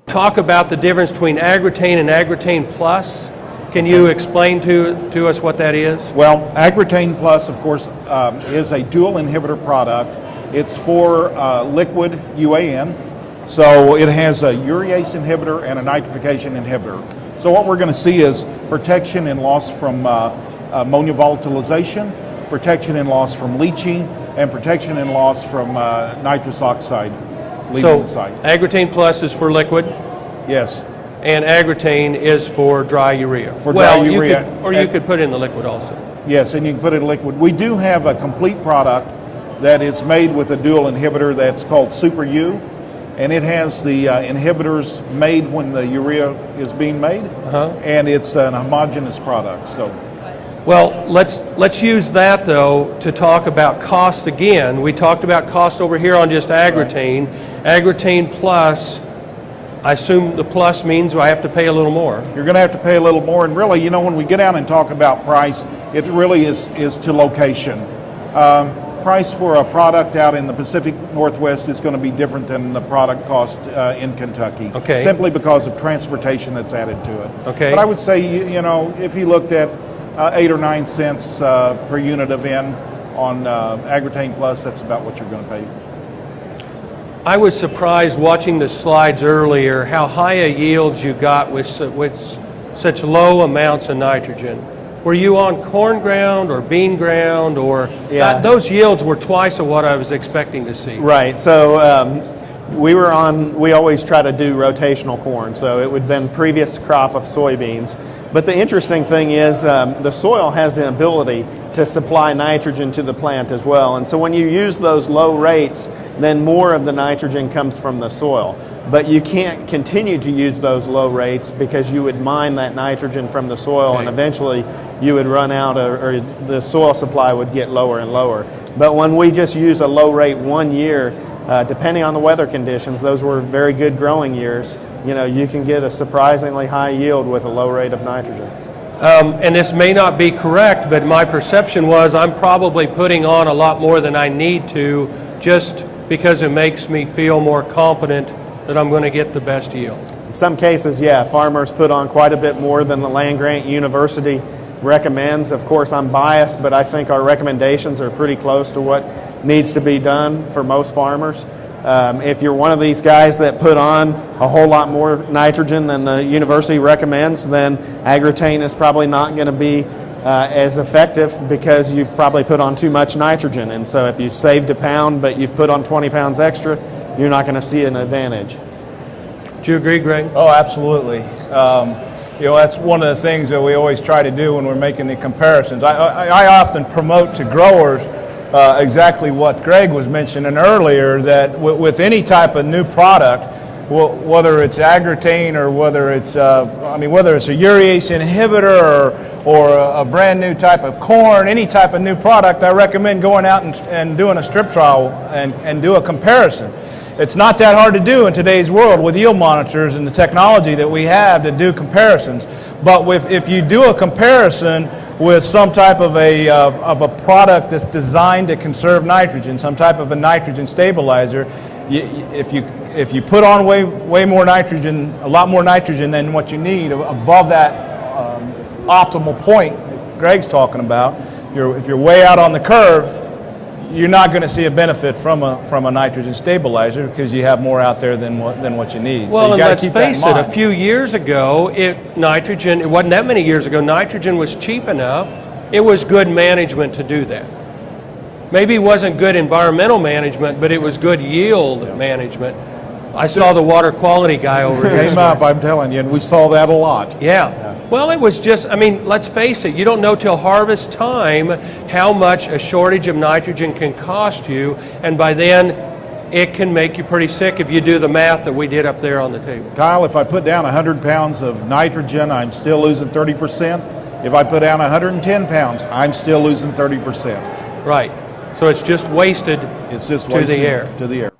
Talk about the difference between AGROTAIN and AGROTAIN Plus. Can you explain to us what that is? Well, AGROTAIN Plus, of course, is a dual inhibitor product. It's for liquid UAN, so it has a urease inhibitor and a nitrification inhibitor. So what we're going to see is protection and loss from ammonia volatilization, protection and loss from leaching, and protection and loss from nitrous oxide leaving the site. AGROTAIN Plus is for liquid? Yes. And AGROTAIN is for dry urea? For dry urea. You could put in the liquid also. Yes, and you can put it in liquid. We do have a complete product that is made with a dual inhibitor that's called Super U, and it has the inhibitors made when the urea is being made, and it's an homogeneous product. So, well, let's use that though to talk about cost again. We talked about cost over here on just AGROTAIN. Right. AGROTAIN Plus, I assume the plus means I have to pay a little more. You're going to have to pay a little more, and really, you know, when we get down and talk about price, it really is to location. Price for a product out in the Pacific Northwest is going to be different than the product cost in Kentucky. Okay. Simply because of transportation that's added to it. Okay. But I would say, you know, if you looked at 8 or 9 cents per unit of N on AGROTAIN Plus, that's about what you're going to pay. I was surprised watching the slides earlier how high a yields you got with such low amounts of nitrogen. Were you on corn ground or bean ground, or those yields were twice of what I was expecting to see? Right. So we always try to do rotational corn, so it would have been previous crop of soybeans. But the interesting thing is the soil has the ability to supply nitrogen to the plant as well. And so when you use those low rates, then more of the nitrogen comes from the soil. But you can't continue to use those low rates because you would mine that nitrogen from the soil, and eventually you would run out, or the soil supply would get lower and lower. But when we just use a low rate 1 year, depending on the weather conditions, those were very good growing years, you know, you can get a surprisingly high yield with a low rate of nitrogen. And this may not be correct, but my perception was I'm probably putting on a lot more than I need to, just because it makes me feel more confident that I'm going to get the best yield. In some cases, yeah, farmers put on quite a bit more than the land grant university recommends. Of course, I'm biased, but I think our recommendations are pretty close to what needs to be done for most farmers. If you're one of these guys that put on a whole lot more nitrogen than the university recommends, then AGROTAIN is probably not going to be as effective because you've probably put on too much nitrogen. And so if you saved a pound but you've put on 20 pounds extra, you're not going to see an advantage. Do you agree, Greg? Oh, absolutely. You know, that's one of the things that we always try to do when we're making the comparisons. I often promote to growers exactly what Greg was mentioning earlier, that with any type of new product, whether it's AGROTAIN or whether it's whether it's a urease inhibitor or a brand new type of corn, any type of new product, I recommend going out and doing a strip trial and do a comparison. It's not that hard to do in today's world with yield monitors and the technology that we have to do comparisons. But if you do a comparison with some type of a product that's designed to conserve nitrogen, some type of a nitrogen stabilizer, if you put on way more nitrogen, a lot more nitrogen than what you need above that optimal point Greg's talking about, if you're way out on the curve, you're not going to see a benefit from a nitrogen stabilizer because you have more out there than what you need. Well, so you and got to let's keep that in face it, mind. a few years ago, it wasn't that many years ago, nitrogen was cheap enough. It was good management to do that. Maybe it wasn't good environmental management, but it was good yield management. I saw the water quality guy over here. Came up, I'm telling you, and we saw that a lot. Yeah. Well, it was just, I mean, let's face it, you don't know till harvest time how much a shortage of nitrogen can cost you, and by then it can make you pretty sick if you do the math that we did up there on the table. Kyle, if I put down 100 pounds of nitrogen, I'm still losing 30%. If I put down 110 pounds, I'm still losing 30%. Right. So it's just wasted It's just to the wasted air. to the air.